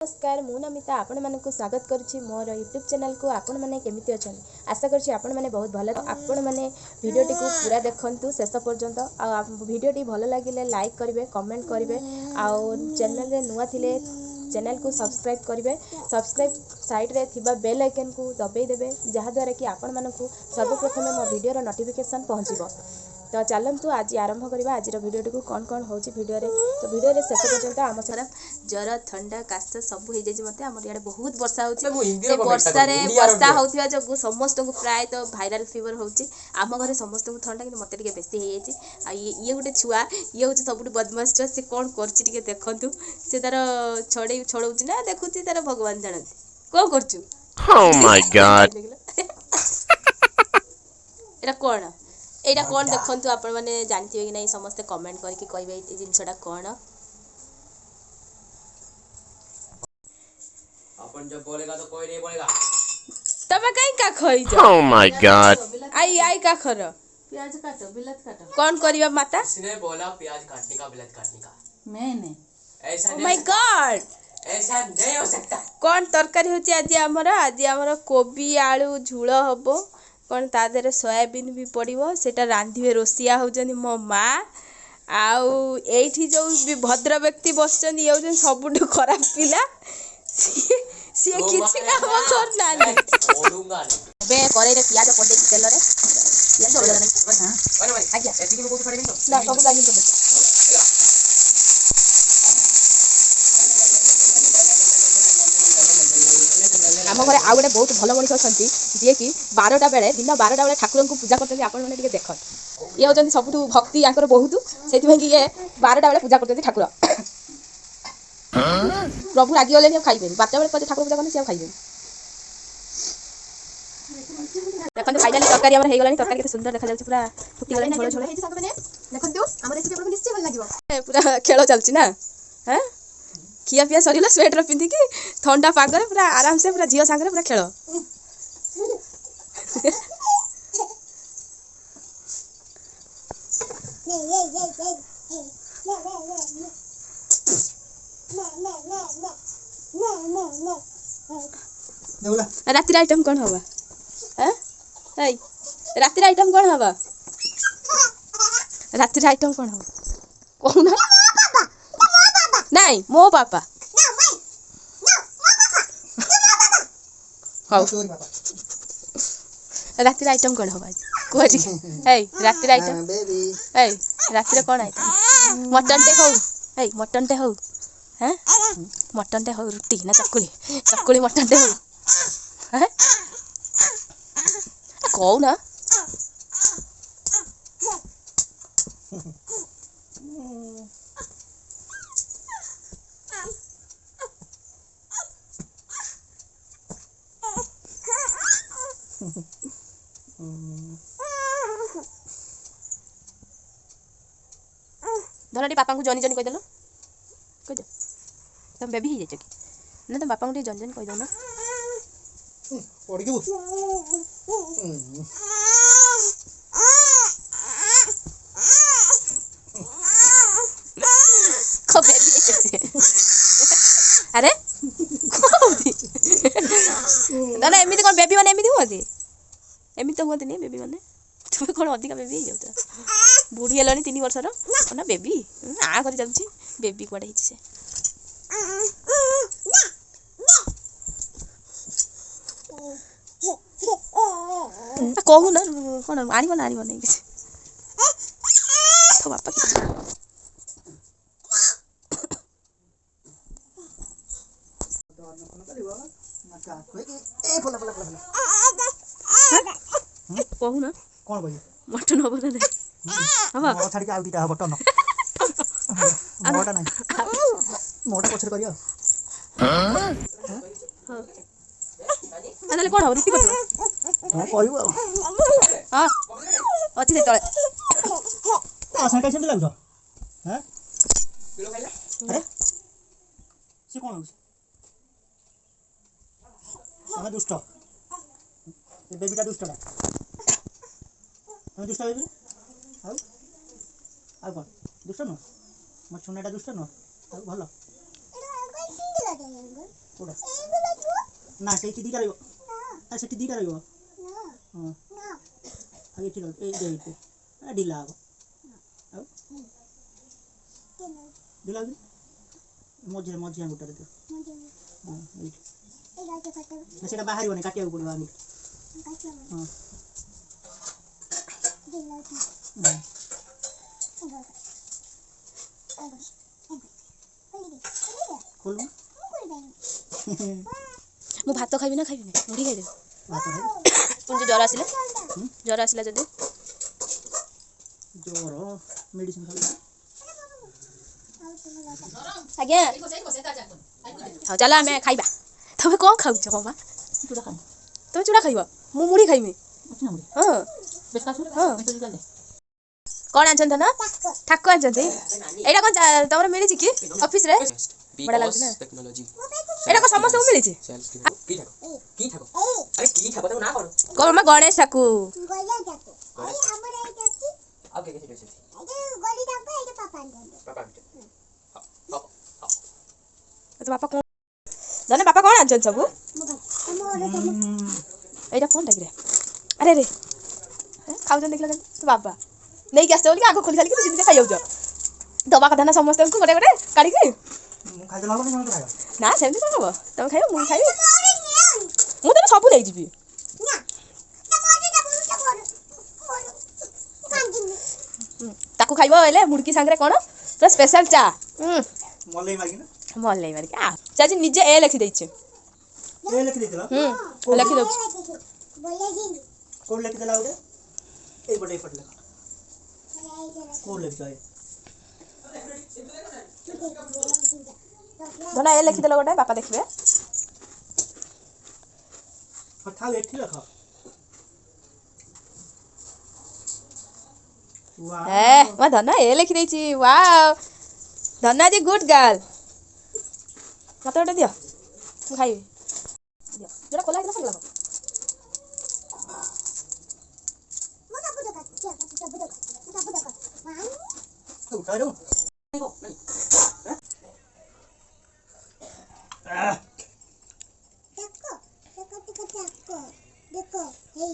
नमस्कार मु नमिता आपण मानक स्वागत करुच्ची मोर यूट्यूब चैनल को आपण माने केमिति अछन आशा करछि आपण माने बहुत भलो आपण माने वीडियो टी को पूरा देखंतु शेष पर्यंत आ वीडियो टी भलो लागिले लाइक करिवे कमेंट करिवे आ चैनल रे नुवा थिले चैनल को सब्सक्राइब करिवे सब्सक्राइब साइड रे थिबा बेल आइकन को दबाई देबे जहा द्वारा कि आपण मानकु सर्वप्रथम मो वीडियो रो नोटिफिकेशन पहुंचीबो। तो चलतु आज आरंभ करवा आज वीडियो टी कौन कौन हो वीडियो रे तो वीडियो रे शेष पर्यंत आम सारा ज्वर ठंडा काश सब हो जाए मत आम इे बहुत वर्षा होती वर्षा होता जो समस्त को प्राय तो भाइराल फीवर होची आम घर समस्त को ठंडा कि मत बेसी हो ये गोटे छुआ ये हूँ सब बदमाश छुआ सी कौन कर देखु सी तार छड़ौ ना देखुँ तार भगवान जानते कौन कर कौन एटा कौन देखंतु आपण माने जानथिबे कि नहीं समस्त कमेंट करके कहबे ए जिंसटा कौन अपन जब बोलेगा तो कोई नहीं बोलेगा तबे कहीं का खई जा ओह माय गॉड आई का खर प्याज काटो बिलात काटो कौन करिया माता इसने बोला प्याज काटने का बिलात काटने का मैंने ऐसा ओह माय गॉड ऐसा नहीं हो सकता कौन तरकारी होची आज हमर कोबी आलू झुळ हबो कौन तादेरे सोयाबीन भी पड़ो सेटा रांधिबे रोसिया होजनी मो माँ आउ एठी जो भद्र व्यक्ति बसचन ये होजन सबुठु खराब पिला सी किछि काम करना बे करे रे प्याज पड़े तेल रे प्याज ओला नहीं हां अरे भाई आज्ञा एठी को कोठी पड़े तो ना सब लागिन आम घर आउ गोटे बहुत भल मनीष अच्छा जी कि 12टा बेले दिन 12टा बेले ठाकुर को पूजा करते आप देख ये होती सब भक्ति या बहुत से ये 12टा बेले पूजा करते ठाकुर प्रभु रागी गले खाइबे 12टा बेले ठाकुर पूजा करते खाइबे देखो फाइनली तरकारी हमर हे गलानी तरकारी केते सुंदर देखा जाउची पूरा फुटी गलानी झोळ झोळ देखंतु हमर रेसिपी आपन निश्चय भल लागिवो पूरा खेल चलची ना हैं खिया पिया सरीला स्वेटर पिंधि कि ठंडा पागरे पूरा आराम से पूरा झियो सांगरे पूरा खेल रातिर आइटम कौन हवा हैं रातिर आइटम कौन हवा रातिर आइटम कौन हवा कहूना नहीं मो पापा रातिर आइटम कौन हवा कह रातिर आइटम रातिर कौन आइटम मटन टे हो मटन टे हो हैं मटन टे हो रुटी ना चकुली चकुली मटन टे हो हैं कहू ना धरटी पापा को जनी जनी कह देलो कह दे तुम बेबी ही जाइछ कि ना तुम पापा को जनी जनी कह दो ना पड़ी गयो को बेबी अरे ना ना एमिति कोन बेबी माने एमिति होती एमिति तो होती नहीं बेबी माने तुम कौन अधिका बेबी हो जाता बुढ़ी हेलानी 3 वर्षर ना बेबी आ कर जाउची बेबी कोडे हिची से कहू ना कौन आनिब ना आनिब नहीं किसी तो बापा कि कहू ना कौन भाई मटन हबो ना हबा मोर छाडी के आ दिटा बटन मोटा नहीं मोटा पछर करियो हां अनले कोन हो रुटी कतो हां कहिबो हां अछि से तळे आ साटा सेम लागो हैं किलो खाइला अरे से कोन हो हम दुष्ट ए बेबीटा दुष्टडा हम दुष्ट बेबी आ कौन दुष्ट नो मो छुनाटा दुष्ट नो भल कोड़ा ना से दी करियो आ से दी करियो हां आगे ठीक ए दे ए ढिला अब ढिला मजे मजे गुटा दे हां ए गाके फटे सेटा बाहर बने काटिया पड़ो आमी हां ढिला खोल मु भात खाइबी ना खाइबी मुड़ी खाइ दे भात खाइ तुम जर आसिला जदी जोर मेडिसिन खा आज्ञा हां चला मैं खाइबा तबे कोन खाउ छ बाबा चूड़ा खा तबे चूड़ा खाइबा मु मुड़ी खाइमी अच्छा मुड़ी हां बेस का हां कोन आछन ना ठाको आछन एटा कोन तमरा मिली छी की ऑफिस रे बड़ा लागछ ना टेक्नोलॉजी एटा को समस्त मिली छी की ठाको अरे की ठाको त ना कोन कोन मा गणेश ठाकू अरे हमर आई जाती अब के छै ए गोली ठाको ए पापा तो पापा कौन जाने पापा कौन आछन सब एटा कोन टाइप रे अरे रे खाउ जन देखला तो बाबा नहीं के आस्ते बोली आगो खोली खाली के जिंदगी खाइ जाउ दबा कथा ना समस्त को गोटे गोटे काढी के मु खाइ देला ना खाइ ना सेमती तो हबो तुम खाइयो मु खाइबी मु तो सब नै जिबी ताकू खाइबो एले मुड़की संगरे कोन तो स्पेशल चा मलई मारी आ चाची निजे ए लिखि दै छै ए लिखि देला लिखि दौ कोड लिखि देला ओरे ए बडे पट लिखा कोड लिख जाए धना ए लिखि देला गोटे पापा देखबे हथा एठी लिखा वाह ए वा धना ए लिखि दै छी वाओ धना जी गुड गर्ल मत ओटे दियो मु खाइबी दियो जोरा खोला के लागो उठा दो देखो देखो देखो देखो देखो हे